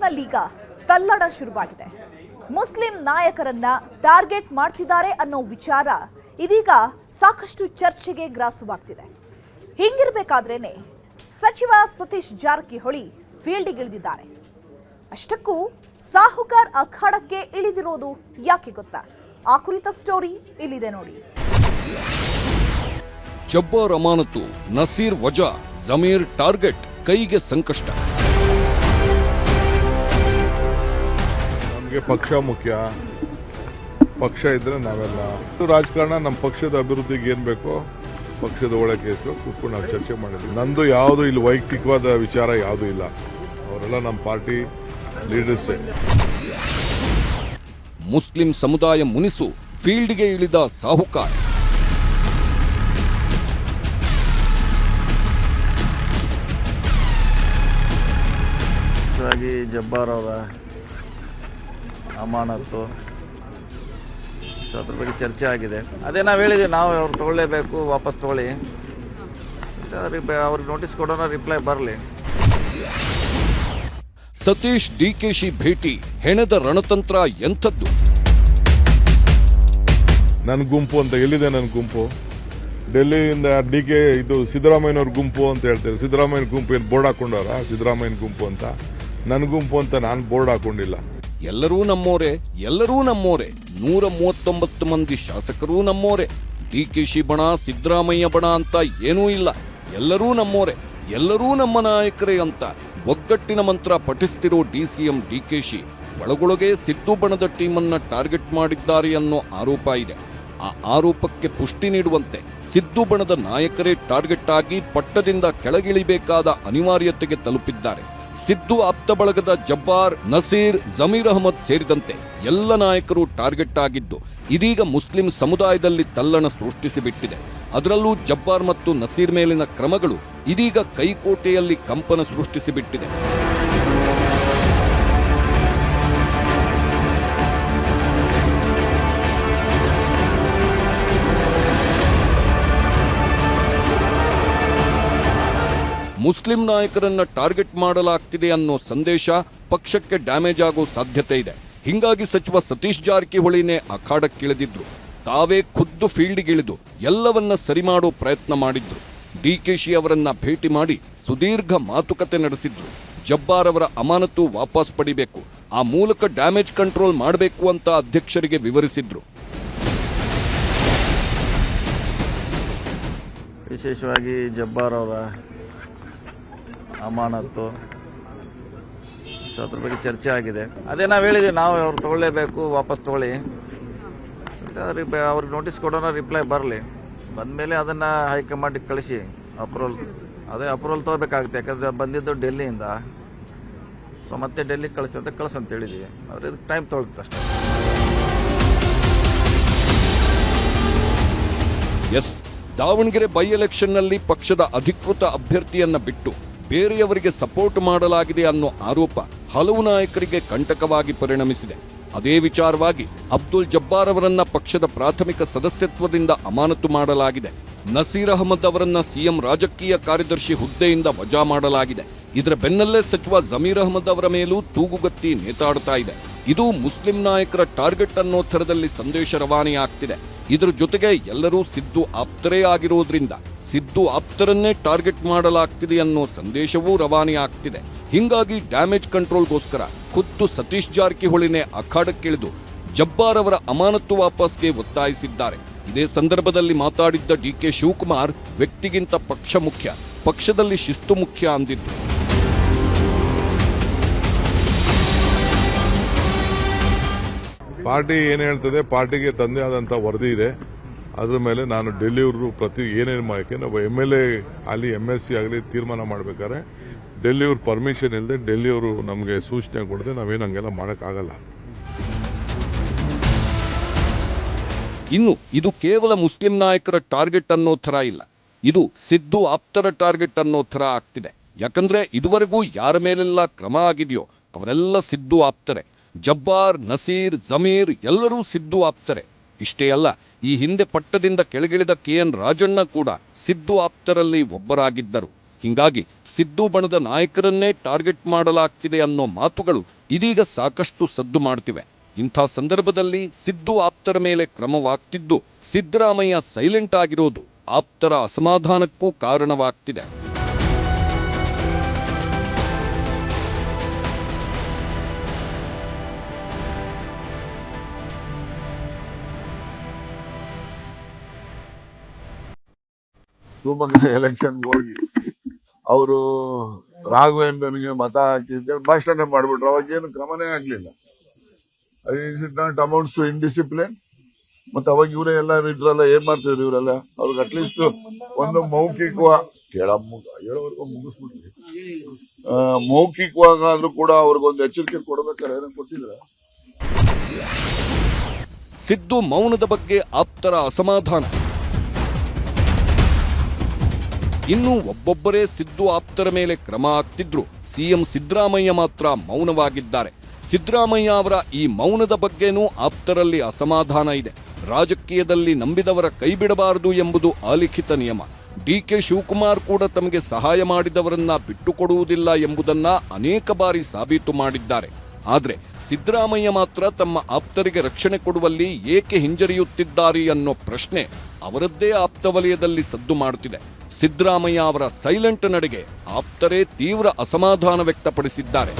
ಸಿದ್ದುನಲ್ಲೀಗ ತಲ್ಲಣ ಶುರುವಾಗಿದೆ. ಮುಸ್ಲಿಂ ನಾಯಕರನ್ನ ಟಾರ್ಗೆಟ್ ಮಾಡ್ತಿದ್ದಾರೆ ಅನ್ನೋ ವಿಚಾರ ಇದೀಗ ಸಾಕಷ್ಟು ಚರ್ಚೆಗೆ ಗ್ರಾಸವಾಗ್ತಿದೆ. ಹಿಂಗಿರ್ಬೇಕಾದ್ರೇನೆ ಸಚಿವ ಸತೀಶ್ ಜಾರಕಿಹೊಳಿ ಫೀಲ್ಡಿಗಿಳಿದಿದ್ದಾರೆ. ಅಷ್ಟಕ್ಕೂ ಸಾಹುಕಾರ್ ಅಖಾಡಕ್ಕೆ ಇಳಿದಿರೋದು ಯಾಕೆ ಗೊತ್ತಾ? ಆ ಕುರಿತ ಸ್ಟೋರಿ ಇಲ್ಲಿದೆ ನೋಡಿ. ಜಬ್ಬಾರ್ ಅಮಾನತು, ನಸೀರ್ ವಜಾ, ಜಮೀರ್ ಟಾರ್ಗೆಟ್, ಕೈಗೆ ಸಂಕಷ್ಟ. ನಮಗೆ ಪಕ್ಷ ಮುಖ್ಯ, ಪಕ್ಷ ಇದ್ರೆ ನಾವೆಲ್ಲ ರಾಜಕಾರಣ ನಮ್ಮ ಪಕ್ಷದ ಅಭಿವೃದ್ಧಿಗೆ ಏನ್ ಬೇಕೋ ಪಕ್ಷದ ಒಳಗೆ ಕೂತ್ಕೊಂಡು ನಾವು ಚರ್ಚೆ ಮಾಡಿದ್ವಿ. ನಂದು ಯಾವುದು ಇಲ್ಲಿ ವೈಯಕ್ತಿಕವಾದ ವಿಚಾರ ಯಾವುದೂ ಇಲ್ಲ. ಅವರೆಲ್ಲ ನಮ್ಮ ಪಾರ್ಟಿ ಲೀಡರ್ಸೇ. ಮುಸ್ಲಿಂ ಸಮುದಾಯ ಮುನಿಸು, ಫೀಲ್ಡ್ಗೆ ಇಳಿದ ಸಾಹುಕಾರ್. ಜಬ್ಬಾರ್ ಅವರ ಅಮಾನತು, ಅದ್ರ ಬಗ್ಗೆ ಚರ್ಚೆ ಆಗಿದೆ. ಅದೇ ನಾವು ಹೇಳಿದ್ವಿ, ನಾವು ಅವ್ರು ತಗೊಳ್ಳೇಬೇಕು, ವಾಪಸ್ ತಗೊಳ್ಳಿ, ಅವ್ರಿಗೆ ನೋಟಿಸ್ ಕೊಡೋಣ, ರಿಪ್ಲೈ ಬರಲಿ. ಸತೀಶ್ ಡಿಕೆಶಿ ಭೇಟಿ, ಹೆಣೆದ ರಣತಂತ್ರ ಎಂಥದ್ದು? ನನ್ನ ಗುಂಪು ಅಂತ ಎಲ್ಲಿದೆ? ನನ್ನ ಗುಂಪು ಡೆಲ್ಲಿಯಿಂದ ಡಿಕೆ ಇದು ಸಿದ್ದರಾಮಯ್ಯನವ್ರ ಗುಂಪು ಅಂತ ಹೇಳ್ತಾರೆ. ಸಿದ್ದರಾಮಯ್ಯನ ಗುಂಪು ಏನು ಬೋರ್ಡ್ ಹಾಕೊಂಡವ್ರ? ಸಿದ್ದರಾಮಯ್ಯನ ಗುಂಪು ಅಂತ, ನನ್ನ ಗುಂಪು ಅಂತ ನಾನು ಬೋರ್ಡ್ ಹಾಕೊಂಡಿಲ್ಲ. ಎಲ್ಲರೂ ನಮ್ಮೋರೆ, ಎಲ್ಲರೂ ನಮ್ಮೋರೆ. 139 ಮಂದಿ ಶಾಸಕರೂ ನಮ್ಮೋರೆ. ಡಿಕೆಶಿ ಬಣ, ಸಿದ್ದರಾಮಯ್ಯ ಬಣ ಅಂತ ಏನೂ ಇಲ್ಲ. ಎಲ್ಲರೂ ನಮ್ಮೋರೆ, ಎಲ್ಲರೂ ನಮ್ಮ ನಾಯಕರೇ ಅಂತ ಒಗ್ಗಟ್ಟಿನ ಮಂತ್ರ ಪಠಿಸ್ತಿರೋ ಡಿಸಿಎಂ ಡಿಕೆಶಿ ಒಳಗೊಳಗೆ ಸಿದ್ದು ಬಣದ ಟೀಮನ್ನ ಟಾರ್ಗೆಟ್ ಮಾಡಿದ್ದಾರೆ ಅನ್ನೋ ಆರೋಪ ಇದೆ. ಆ ಆರೋಪಕ್ಕೆ ಪುಷ್ಟಿ ನೀಡುವಂತೆ ಸಿದ್ದು ಬಣದ ನಾಯಕರೇ ಟಾರ್ಗೆಟ್ ಆಗಿ ಪಟ್ಟದಿಂದ ಕೆಳಗಿಳಿಬೇಕಾದ ಅನಿವಾರ್ಯತೆಗೆ ತಲುಪಿದ್ದಾರೆ. ಸಿದ್ದು ಆಪ್ತ ಬಳಗದ ಜಬ್ಬಾರ್, ನಸೀರ್, ಜಮೀರ್ ಅಹಮದ್ ಸೇರಿದಂತೆ ಎಲ್ಲ ನಾಯಕರು ಟಾರ್ಗೆಟ್ ಆಗಿದ್ದು ಇದೀಗ ಮುಸ್ಲಿಂ ಸಮುದಾಯದಲ್ಲಿ ತಲ್ಲಣ ಸೃಷ್ಟಿಸಿಬಿಟ್ಟಿದೆ. ಅದರಲ್ಲೂ ಜಬ್ಬಾರ್ ಮತ್ತು ನಸೀರ್ ಮೇಲಿನ ಕ್ರಮಗಳು ಇದೀಗ ಕೈಕೋಟೆಯಲ್ಲಿ ಕಂಪನ ಸೃಷ್ಟಿಸಿಬಿಟ್ಟಿದೆ. ಮುಸ್ಲಿಂ ನಾಯಕರನ್ನ ಟಾರ್ಗೆಟ್ ಮಾಡಲಾಗ್ತಿದೆ ಅನ್ನೋ ಸಂದೇಶ ಪಕ್ಷಕ್ಕೆ ಡ್ಯಾಮೇಜ್ ಆಗೋ ಸಾಧ್ಯತೆ ಇದೆ. ಹಿಂಗಾಗಿ ಸಚಿವ ಸತೀಶ್ ಜಾರಕಿಹೊಳಿನೇ ಅಖಾಡಕ್ಕಿಳಿದಿದ್ರು. ತಾವೇ ಖುದ್ದು ಫೀಲ್ಡ್ಗಿಳಿದು ಎಲ್ಲವನ್ನ ಸರಿ ಮಾಡೋ ಪ್ರಯತ್ನ ಮಾಡಿದ್ರು. ಡಿಕೆಶಿ ಅವರನ್ನ ಭೇಟಿ ಮಾಡಿ ಸುದೀರ್ಘ ಮಾತುಕತೆ ನಡೆಸಿದ್ರು. ಜಬ್ಬಾರ್ ಅವರ ಅಮಾನತು ವಾಪಸ್ ಪಡಿಬೇಕು, ಆ ಮೂಲಕ ಡ್ಯಾಮೇಜ್ ಕಂಟ್ರೋಲ್ ಮಾಡಬೇಕು ಅಂತ ಅಧ್ಯಕ್ಷರಿಗೆ ವಿವರಿಸಿದ್ರು. ವಿಶೇಷವಾಗಿ ಜಬ್ಬಾರ್ ಅವರ ಅಮಾನತು, ಅದ್ರ ಬಗ್ಗೆ ಚರ್ಚೆ ಆಗಿದೆ. ಅದೇ ನಾವು ಹೇಳಿದ್ವಿ, ನಾವು ಅವ್ರು ತಗೊಳ್ಳೇಬೇಕು, ವಾಪಸ್ ತಗೊಳ್ಳಿ, ಅವ್ರಿಗೆ ನೋಟಿಸ್ ಕೊಡೋಣ, ರಿಪ್ಲೈ ಬರಲಿ. ಬಂದಮೇಲೆ ಅದನ್ನು ಹೈಕಮಾಂಡಿಗೆ ಕಳಿಸಿ ಅಪ್ರೂವಲ್ ತಗೋಬೇಕಾಗುತ್ತೆ. ಯಾಕಂದರೆ ಬಂದಿದ್ದು ಡೆಲ್ಲಿಯಿಂದ, ಸೊ ಮತ್ತೆ ಡೆಲ್ಲಿಗೆ ಕಳಿಸಂತ ಹೇಳಿದ್ವಿ. ಅವ್ರು ಇದಕ್ಕೆ ಟೈಮ್ ತೊಗೊಳುತ್ತೆ ಅಷ್ಟೇ. ಎಸ್, ದಾವಣಗೆರೆ ಬೈ ಎಲೆಕ್ಷನ್ನಲ್ಲಿ ಪಕ್ಷದ ಅಧಿಕೃತ ಅಭ್ಯರ್ಥಿಯನ್ನ ಬಿಟ್ಟು ಬೇರೆಯವರಿಗೆ ಸಪೋರ್ಟ್ ಮಾಡಲಾಗಿದೆ ಅನ್ನೋ ಆರೋಪ ಹಲವು ನಾಯಕರಿಗೆ ಕಂಟಕವಾಗಿ ಪರಿಣಮಿಸಿದೆ. ಅದೇ ವಿಚಾರವಾಗಿ ಅಬ್ದುಲ್ ಜಬ್ಬಾರ್ ಅವರನ್ನ ಪಕ್ಷದ ಪ್ರಾಥಮಿಕ ಸದಸ್ಯತ್ವದಿಂದ ಅಮಾನತು ಮಾಡಲಾಗಿದೆ. ನಸೀರ್ ಅಹಮದ್ ಅವರನ್ನ ಸಿಎಂ ರಾಜಕೀಯ ಕಾರ್ಯದರ್ಶಿ ಹುದ್ದೆಯಿಂದ ವಜಾ ಮಾಡಲಾಗಿದೆ. ಇದರ ಬೆನ್ನಲ್ಲೇ ಸಚಿವ ಜಮೀರ್ ಅಹಮದ್ ಅವರ ಮೇಲೂ ತೂಗುಗತ್ತಿ ನೇತಾಡ್ತಾ ಇದೆ. ಇದು ಮುಸ್ಲಿಂ ನಾಯಕರ ಟಾರ್ಗೆಟ್ ಅನ್ನೋ ಥರದಲ್ಲಿ ಸಂದೇಶ ರವಾನೆಯಾಗ್ತಿದೆ. ಇದರ ಜೊತೆಗೆ ಎಲ್ಲರೂ ಸಿದ್ದು ಆಪ್ತರೇ ಆಗಿರೋದ್ರಿಂದ ಸಿದ್ದು ಆಪ್ತರನ್ನೇ ಟಾರ್ಗೆಟ್ ಮಾಡಲಾಗ್ತಿದೆ ಅನ್ನೋ ಸಂದೇಶವೂ ರವಾನೆಯಾಗ್ತಿದೆ. ಹಿಂಗಾಗಿ ಡ್ಯಾಮೇಜ್ ಕಂಟ್ರೋಲ್ಗೋಸ್ಕರ ಖುದ್ದು ಸತೀಶ್ ಜಾರಕಿಹೊಳಿನೇ ಅಖಾಡಕ್ಕಿಳಿದು ಜಬ್ಬಾರ್ ಅವರ ಅಮಾನತು ವಾಪಸ್ಗೆ ಒತ್ತಾಯಿಸಿದ್ದಾರೆ. ಇದೇ ಸಂದರ್ಭದಲ್ಲಿ ಮಾತಾಡಿದ್ದ ಡಿಕೆ ಶಿವಕುಮಾರ್, ವ್ಯಕ್ತಿಗಿಂತ ಪಕ್ಷ ಮುಖ್ಯ, ಪಕ್ಷದಲ್ಲಿ ಶಿಸ್ತು ಮುಖ್ಯ ಅಂದಿದ್ರು. ಪಾರ್ಟಿ ಏನು ಹೇಳ್ತದೆ, ಪಾರ್ಟಿಗೆ ತಂದೆ ಆದಂಥ ವರದಿ ಇದೆ. ಅದ್ರ ಮೇಲೆ ನಾನು ಡೆಲ್ಲಿಯವರು ಏನೇನು ಯಾಕೆಂದ್ರೆ MLA ಆಗಲಿ MSc ಆಗಲಿ ತೀರ್ಮಾನ ಮಾಡಬೇಕಾದ್ರೆ ಡೆಲ್ಲಿಯವ್ರ ಪರ್ಮಿಷನ್ ಇಲ್ಲದೆ, ಡೆಲ್ಲಿಯವರು ನಮಗೆ ಸೂಚನೆ ಕೊಡದೆ ನಾವೇನು ಹಂಗೆಲ್ಲ ಮಾಡೋಕ್ಕಾಗಲ್ಲ. ಇನ್ನು ಇದು ಕೇವಲ ಮುಸ್ಲಿಂ ನಾಯಕರ ಟಾರ್ಗೆಟ್ ಅನ್ನೋ ಥರ ಇಲ್ಲ, ಇದು ಸಿದ್ದು ಆಪ್ತರ ಟಾರ್ಗೆಟ್ ಅನ್ನೋ ಥರ ಆಗ್ತಿದೆ. ಯಾಕಂದ್ರೆ ಇದುವರೆಗೂ ಯಾರ ಮೇಲೆಲ್ಲ ಕ್ರಮ ಆಗಿದೆಯೋ ಅವರೆಲ್ಲ ಸಿದ್ದು ಆಪ್ತರೆ. ಜಬ್ಬಾರ್, ನಸೀರ್, ಜಮೀರ್ ಎಲ್ಲರೂ ಸಿದ್ದು ಆಪ್ತರೆ. ಇಷ್ಟೇ ಅಲ್ಲ, ಈ ಹಿಂದೆ ಪಟ್ಟದಿಂದ ಕೆಳಗಿಳಿದ KN ರಾಜಣ್ಣ ಕೂಡ ಸಿದ್ದು ಆಪ್ತರಲ್ಲಿ ಒಬ್ಬರಾಗಿದ್ದರು. ಹಿಂಗಾಗಿ ಸಿದ್ದು ಬಣದ ನಾಯಕರನ್ನೇ ಟಾರ್ಗೆಟ್ ಮಾಡಲಾಗ್ತಿದೆ ಅನ್ನೋ ಮಾತುಗಳು ಇದೀಗ ಸಾಕಷ್ಟು ಸದ್ದು ಮಾಡ್ತಿವೆ. ಇಂಥ ಸಂದರ್ಭದಲ್ಲಿ ಸಿದ್ದು ಆಪ್ತರ ಮೇಲೆ ಕ್ರಮವಾಗ್ತಿದ್ದು, ಸಿದ್ದರಾಮಯ್ಯ ಸೈಲೆಂಟ್ ಆಗಿರೋದು ಆಪ್ತರ ಅಸಮಾಧಾನಕ್ಕೂ ಕಾರಣವಾಗ್ತಿದೆ. ಶಿವಮೊಗ್ಗ ಎಲೆಕ್ಷನ್ಗೆ ಹೋಗಿ ಅವರು ರಾಘವೇಂದ್ರನಿಗೆ ಮತ ಹಾಕಿದ್ದೆ ಭಾಷಣ ಮಾಡ್ಬಿಟ್ರು. ಅವಾಗ ಏನು ಕ್ರಮನೇ ಆಗ್ಲಿಲ್ಲ. Is it not amounts to indiscipline. ಮತ್ತೆ ಅವಾಗ ಇವರೇ ಎಲ್ಲ ಇದ್ರಲ್ಲ, ಏನ್ ಮಾಡ್ತಿದ್ರು ಇವರೆಲ್ಲ? ಅವ್ರಿಗೆ ಅಟ್ಲೀಸ್ಟ್ ಒಂದು ಹೇಳೋವರೆಗೂ ಮುಗಿಸ್ಬಿಟ್ರಿ. ಮೌಖಿಕವಾಗಾದ್ರೂ ಕೂಡ ಅವ್ರಿಗೊಂದು ಎಚ್ಚರಿಕೆ ಕೊಡ್ಬೇಕಾದ್ರೆ ಏನೋ ಕೊಟ್ಟಿದ್ರ? ಸಿದ್ದು ಮೌನದ ಬಗ್ಗೆ ಆಪ್ತರ ಅಸಮಾಧಾನ. ಇನ್ನು ಒಬ್ಬೊಬ್ಬರೇ ಸಿದ್ದು ಆಪ್ತರ ಮೇಲೆ ಕ್ರಮ ಆಗ್ತಿದ್ರು, ಸಿಎಂ ಸಿದ್ದರಾಮಯ್ಯ ಮಾತ್ರ ಮೌನವಾಗಿದ್ದಾರೆ. ಸಿದ್ದರಾಮಯ್ಯ ಅವರ ಈ ಮೌನದ ಬಗ್ಗೆನೂ ಆಪ್ತರಲ್ಲಿ ಅಸಮಾಧಾನ ಇದೆ. ರಾಜಕೀಯದಲ್ಲಿ ನಂಬಿದವರ ಕೈ ಬಿಡಬಾರದು ಎಂಬುದು ಅಲಿಖಿತ ನಿಯಮ. ಡಿಕೆ ಶಿವಕುಮಾರ್ ಕೂಡ ತಮಗೆ ಸಹಾಯ ಮಾಡಿದವರನ್ನ ಬಿಟ್ಟುಕೊಡುವುದಿಲ್ಲ ಎಂಬುದನ್ನ ಅನೇಕ ಬಾರಿ ಸಾಬೀತು ಮಾಡಿದ್ದಾರೆ. ಆದರೆ ಸಿದ್ದರಾಮಯ್ಯ ಮಾತ್ರ ತಮ್ಮ ಆಪ್ತರಿಗೆ ರಕ್ಷಣೆ ಕೊಡುವಲ್ಲಿ ಏಕೆ ಹಿಂಜರಿಯುತ್ತಿದ್ದಾರೆ ಅನ್ನೋ ಪ್ರಶ್ನೆ ಅವರದ್ದೇ ಆಪ್ತ ವಲಯದಲ್ಲಿ ಸದ್ದು ಮಾಡುತ್ತಿದೆ. ಸಿದ್ದರಾಮಯ್ಯ ಅವರ ಸೈಲೆಂಟ್ ನಡೆಗೆ ಆಪ್ತರೇ ತೀವ್ರ ಅಸಮಾಧಾನ ವ್ಯಕ್ತಪಡಿಸಿದ್ದಾರೆ.